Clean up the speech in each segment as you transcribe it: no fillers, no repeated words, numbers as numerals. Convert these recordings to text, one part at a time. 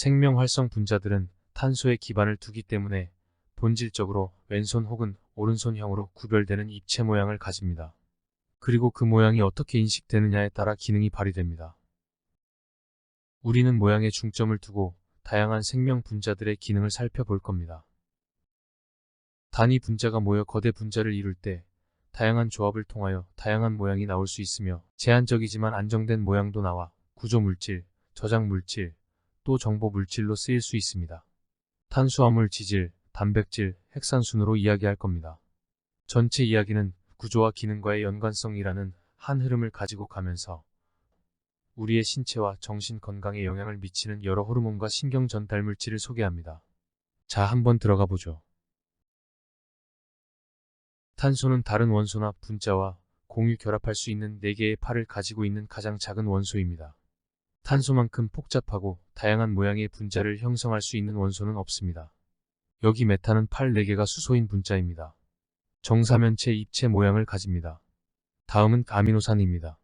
생명활성 분자들은 탄소에 기반을 두기 때문에 본질적으로 왼손 혹은 오른손형으로 구별되는 입체 모양을 가집니다. 그리고 그 모양이 어떻게 인식되느냐에 따라 기능이 발휘됩니다. 우리는 모양에 중점을 두고 다양한 생명 분자들의 기능을 살펴볼 겁니다. 단위 분자가 모여 거대 분자를 이룰 때 다양한 조합을 통하여 다양한 모양이 나올 수 있으며 제한적이지만 안정된 모양도 나와 구조물질, 저장물질, 또 정보물질로 쓰일 수 있습니다. 탄수화물, 지질, 단백질, 핵산 순으로 이야기할 겁니다. 전체 이야기는 구조와 기능과의 연관성이라는 한 흐름을 가지고 가면서 우리의 신체와 정신 건강에 영향을 미치는 여러 호르몬과 신경 전달 물질을 소개합니다. 자, 한번 들어가 보죠. 탄소는 다른 원소나 분자와 공유 결합할 수 있는 4개의 팔을 가지고 있는 가장 작은 원소입니다. 탄소만큼 복잡하고 다양한 모양의 분자를 형성할 수 있는 원소는 없습니다. 여기 메탄은 팔 4개가 수소인 분자입니다. 정사면체 입체 모양을 가집니다. 다음은 아미노산입니다.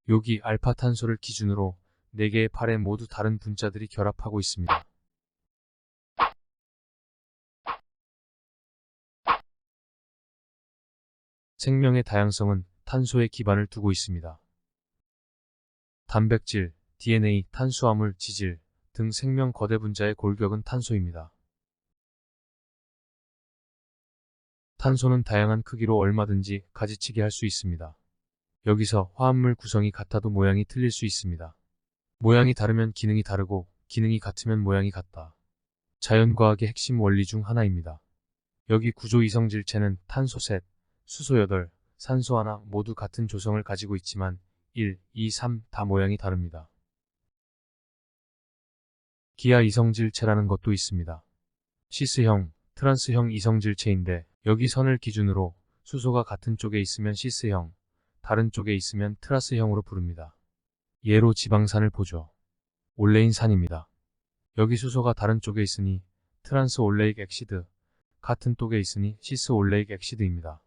여기 알파탄소를 기준으로 4개의 팔에 모두 다른 분자들이 결합하고 있습니다. 생명의 다양성은 탄소에 기반을 두고 있습니다. 단백질, DNA, 탄수화물, 지질 등 생명 거대 분자의 골격은 탄소입니다. 탄소는 다양한 크기로 얼마든지 가지치기 할 수 있습니다. 여기서 화합물 구성이 같아도 모양이 틀릴 수 있습니다. 모양이 다르면 기능이 다르고 기능이 같으면 모양이 같다. 자연과학의 핵심 원리 중 하나입니다. 여기 구조 이성질체는 탄소 셋, 수소 8, 산소 하나 모두 같은 조성을 가지고 있지만 1, 2, 3 다 모양이 다릅니다. 기하 이성질체라는 것도 있습니다. 시스형, 트란스형 이성질체인데 여기 선을 기준으로 수소가 같은 쪽에 있으면 시스형, 다른 쪽에 있으면 트라스형으로 부릅니다. 예로 지방산을 보죠. 올레인산입니다. 여기 수소가 다른 쪽에 있으니 트란스 올레익 액시드, 같은 쪽에 있으니 시스 올레익 액시드입니다.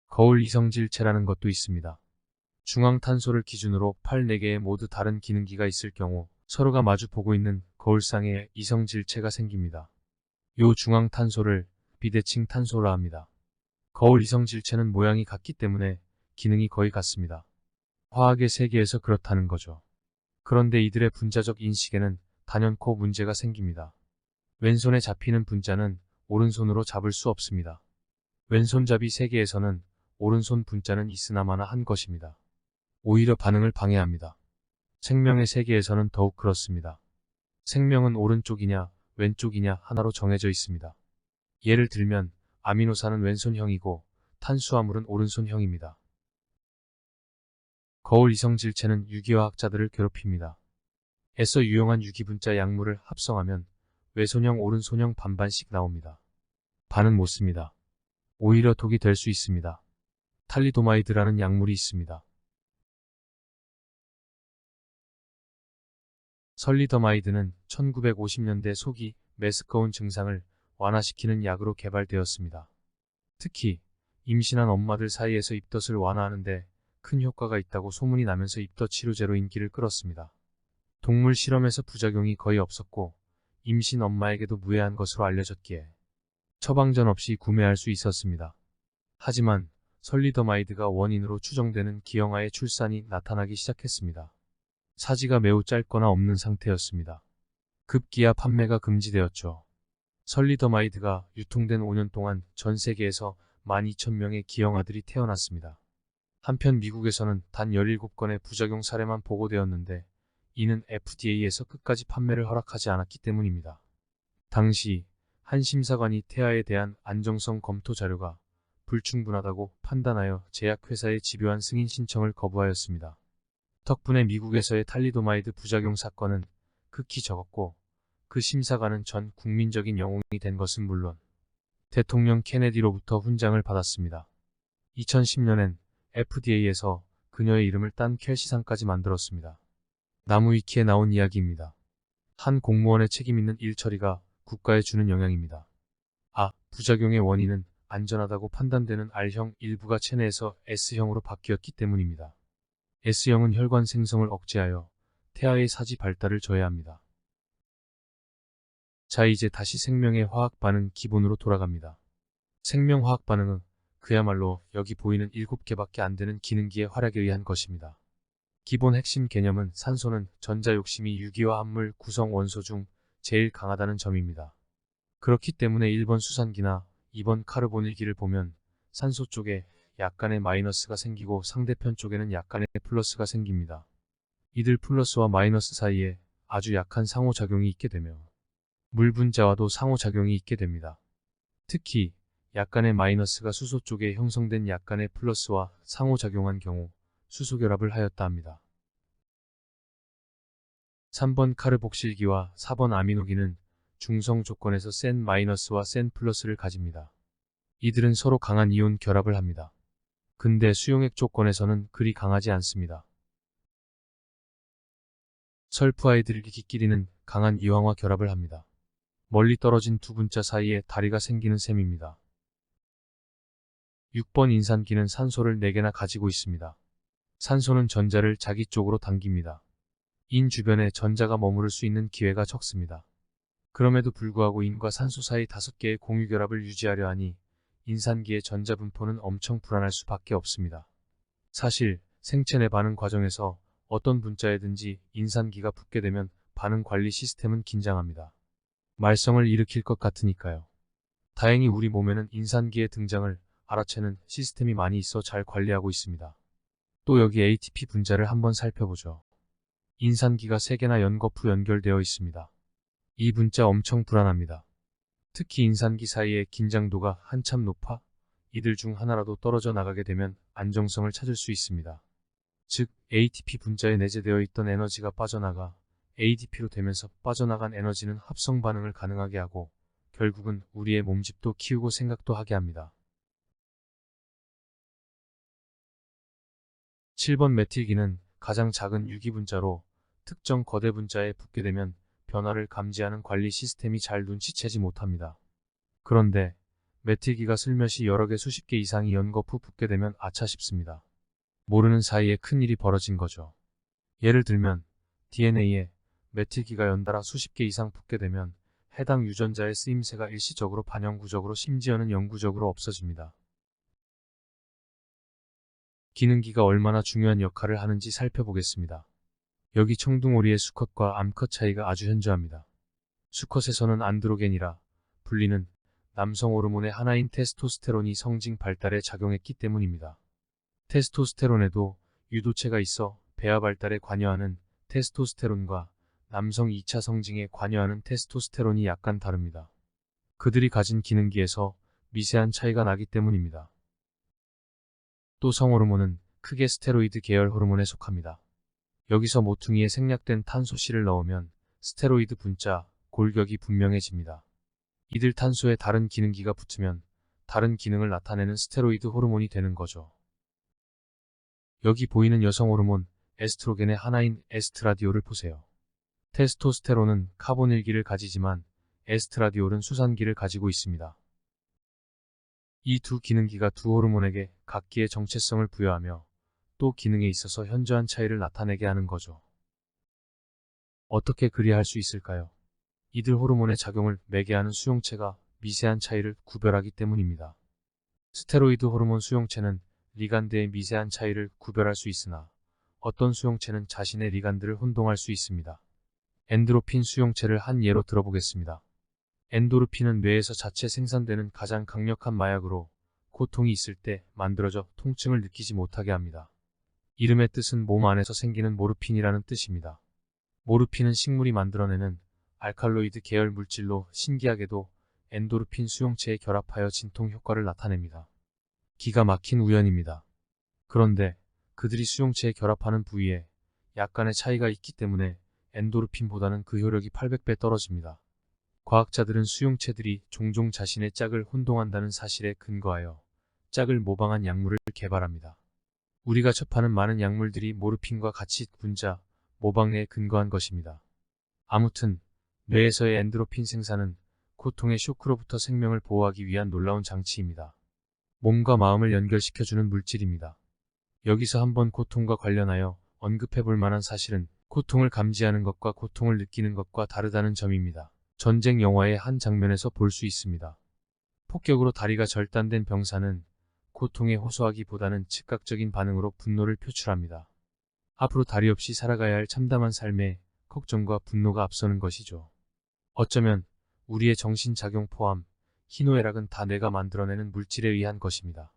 거울 이성질체라는 것도 있습니다. 중앙탄소를 기준으로 팔 4개에 모두 다른 기능기가 있을 경우 서로가 마주 보고 있는 거울상에 이성질체가 생깁니다. 요 중앙탄소를 비대칭 탄소라 합니다. 거울 이성질체는 모양이 같기 때문에 기능이 거의 같습니다. 화학의 세계에서 그렇다는 거죠. 그런데 이들의 분자적 인식에는 단연코 문제가 생깁니다. 왼손에 잡히는 분자는 오른손으로 잡을 수 없습니다. 왼손잡이 세계에서는 오른손 분자는 있으나마나 한 것입니다. 오히려 반응을 방해합니다. 생명의 세계에서는 더욱 그렇습니다. 생명은 오른쪽이냐 왼쪽이냐 하나로 정해져 있습니다. 예를 들면 아미노산은 왼손형이고 탄수화물은 오른손형입니다. 거울 이성질체는 유기화학자들을 괴롭힙니다. 애써 유용한 유기분자 약물을 합성하면 왼손형 오른손형 반반씩 나옵니다. 반은 못 씁니다. 오히려 독이 될 수 있습니다. 탈리도마이드라는 약물이 있습니다. 설리더마이드는 1950년대 속이 메스꺼운 증상을 완화시키는 약으로 개발되었습니다. 특히 임신한 엄마들 사이에서 입덧을 완화하는데 큰 효과가 있다고 소문이 나면서 입덧 치료제로 인기를 끌었습니다. 동물 실험에서 부작용이 거의 없었고 임신 엄마에게도 무해한 것으로 알려졌기에 처방전 없이 구매할 수 있었습니다. 하지만 설리더마이드가 원인으로 추정되는 기형아의 출산이 나타나기 시작했습니다. 사지가 매우 짧거나 없는 상태였습니다. 급기야 판매가 금지되었죠. 설리더마이드가 유통된 5년 동안 전 세계에서 12,000명의 기형아들이 태어났습니다. 한편 미국에서는 단 17건의 부작용 사례만 보고되었는데 이는 FDA에서 끝까지 판매를 허락하지 않았기 때문입니다. 당시 한 심사관이 태아에 대한 안정성 검토 자료가 불충분하다고 판단하여 제약회사에 집요한 승인 신청을 거부하였습니다. 덕분에 미국에서의 탈리도마이드 부작용 사건은 극히 적었고 그 심사관은 전 국민적인 영웅이 된 것은 물론 대통령 케네디로부터 훈장을 받았습니다. 2010년엔 FDA에서 그녀의 이름을 딴 켈시상까지 만들었습니다. 나무위키에 나온 이야기입니다. 한 공무원의 책임있는 일 처리가 국가에 주는 영향입니다. 부작용의 원인은 안전하다고 판단되는 R형 일부가 체내에서 S형으로 바뀌었기 때문입니다. S형은 혈관 생성을 억제하여 태아의 사지 발달을 저해합니다. 자, 이제 다시 생명의 화학 반응 기본으로 돌아갑니다. 생명 화학 반응은 그야말로 여기 보이는 7개밖에 안 되는 기능기의 활약에 의한 것입니다. 기본 핵심 개념은 산소는 전자 욕심이 유기화 합물 구성 원소 중 제일 강하다는 점입니다. 그렇기 때문에 1번 수산기나 2번 카르보닐기를 보면 산소 쪽에 약간의 마이너스가 생기고 상대편 쪽에는 약간의 플러스가 생깁니다. 이들 플러스와 마이너스 사이에 아주 약한 상호작용이 있게 되며 물 분자와도 상호작용이 있게 됩니다. 특히 약간의 마이너스가 수소 쪽에 형성된 약간의 플러스와 상호작용한 경우 수소결합을 하였다 합니다. 3번 카르복실기와 4번 아미노기는 중성 조건에서 센 마이너스와 센 플러스를 가집니다. 이들은 서로 강한 이온 결합을 합니다. 근데 수용액 조건에서는 그리 강하지 않습니다. 설프아이들기끼리는 강한 이황화 결합을 합니다. 멀리 떨어진 두 분자 사이에 다리가 생기는 셈입니다. 6번 인산기는 산소를 4개나 가지고 있습니다. 산소는 전자를 자기 쪽으로 당깁니다. 인 주변에 전자가 머무를 수 있는 기회가 적습니다. 그럼에도 불구하고 인과 산소 사이 5개의 공유결합을 유지하려 하니 인산기의 전자 분포는 엄청 불안할 수밖에 없습니다. 사실 생체 내 반응 과정에서 어떤 분자에든지 인산기가 붙게 되면 반응 관리 시스템은 긴장합니다. 말썽을 일으킬 것 같으니까요. 다행히 우리 몸에는 인산기의 등장을 알아채는 시스템이 많이 있어 잘 관리하고 있습니다. 또 여기 ATP 분자를 한번 살펴보죠. 인산기가 3개나 연거푸 연결되어 있습니다. 이 분자 엄청 불안합니다. 특히 인산기 사이의 긴장도가 한참 높아 이들 중 하나라도 떨어져 나가게 되면 안정성을 찾을 수 있습니다. 즉 ATP 분자에 내재되어 있던 에너지가 빠져나가 ADP로 되면서 빠져나간 에너지는 합성 반응을 가능하게 하고 결국은 우리의 몸집도 키우고 생각도 하게 합니다. 7번 메틸기는 가장 작은 유기분자로 특정 거대 분자에 붙게 되면 변화를 감지하는 관리 시스템이 잘 눈치채지 못합니다. 그런데 메틸기가 슬며시 여러 개 수십 개 이상이 연거푸 붙게 되면 아차 싶습니다. 모르는 사이에 큰일이 벌어진 거죠. 예를 들면 DNA에 메틸기가 연달아 수십 개 이상 붙게 되면 해당 유전자의 쓰임새가 일시적으로 반영구적으로 심지어는 영구적으로 없어집니다. 기능기가 얼마나 중요한 역할을 하는지 살펴보겠습니다. 여기 청둥오리의 수컷과 암컷 차이가 아주 현저합니다. 수컷에서는 안드로겐이라 불리는 남성 호르몬의 하나인 테스토스테론이 성징 발달에 작용했기 때문입니다. 테스토스테론에도 유도체가 있어 배아 발달에 관여하는 테스토스테론과 남성 2차 성징에 관여하는 테스토스테론이 약간 다릅니다. 그들이 가진 기능기에서 미세한 차이가 나기 때문입니다. 또 성호르몬은 크게 스테로이드 계열 호르몬에 속합니다. 여기서 모퉁이에 생략된 탄소씨를 넣으면 스테로이드 분자, 골격이 분명해집니다. 이들 탄소에 다른 기능기가 붙으면 다른 기능을 나타내는 스테로이드 호르몬이 되는 거죠. 여기 보이는 여성 호르몬 에스트로겐의 하나인 에스트라디올을 보세요. 테스토스테론은 카보닐기를 가지지만 에스트라디올은 수산기를 가지고 있습니다. 이 두 기능기가 두 호르몬에게 각기의 정체성을 부여하며 또 기능에 있어서 현저한 차이를 나타내게 하는 거죠. 어떻게 그리할 수 있을까요? 이들 호르몬의 작용을 매개하는 수용체가 미세한 차이를 구별하기 때문입니다. 스테로이드 호르몬 수용체는 리간드의 미세한 차이를 구별할 수 있으나 어떤 수용체는 자신의 리간드를 혼동할 수 있습니다. 엔도르핀 수용체를 한 예로 들어보겠습니다. 엔도르핀은 뇌에서 자체 생산되는 가장 강력한 마약으로 고통이 있을 때 만들어져 통증을 느끼지 못하게 합니다. 이름의 뜻은 몸 안에서 생기는 모르핀이라는 뜻입니다. 모르핀은 식물이 만들어내는 알칼로이드 계열 물질로 신기하게도 엔도르핀 수용체에 결합하여 진통 효과를 나타냅니다. 기가 막힌 우연입니다. 그런데 그들이 수용체에 결합하는 부위에 약간의 차이가 있기 때문에 엔도르핀보다는 그 효력이 800배 떨어집니다. 과학자들은 수용체들이 종종 자신의 짝을 혼동한다는 사실에 근거하여 짝을 모방한 약물을 개발합니다. 우리가 접하는 많은 약물들이 모르핀과 같이 분자, 모방에 근거한 것입니다. 아무튼 뇌에서의 엔도르핀 생산은 고통의 쇼크로부터 생명을 보호하기 위한 놀라운 장치입니다. 몸과 마음을 연결시켜주는 물질입니다. 여기서 한번 고통과 관련하여 언급해 볼 만한 사실은 고통을 감지하는 것과 고통을 느끼는 것과 다르다는 점입니다. 전쟁 영화의 한 장면에서 볼 수 있습니다. 폭격으로 다리가 절단된 병사는 고통에 호소하기보다는 즉각적인 반응으로 분노를 표출합니다. 앞으로 다리 없이 살아가야 할 참담한 삶에 걱정과 분노가 앞서는 것이죠. 어쩌면 우리의 정신작용 포함 희노애락은 다 뇌가 만들어내는 물질에 의한 것입니다.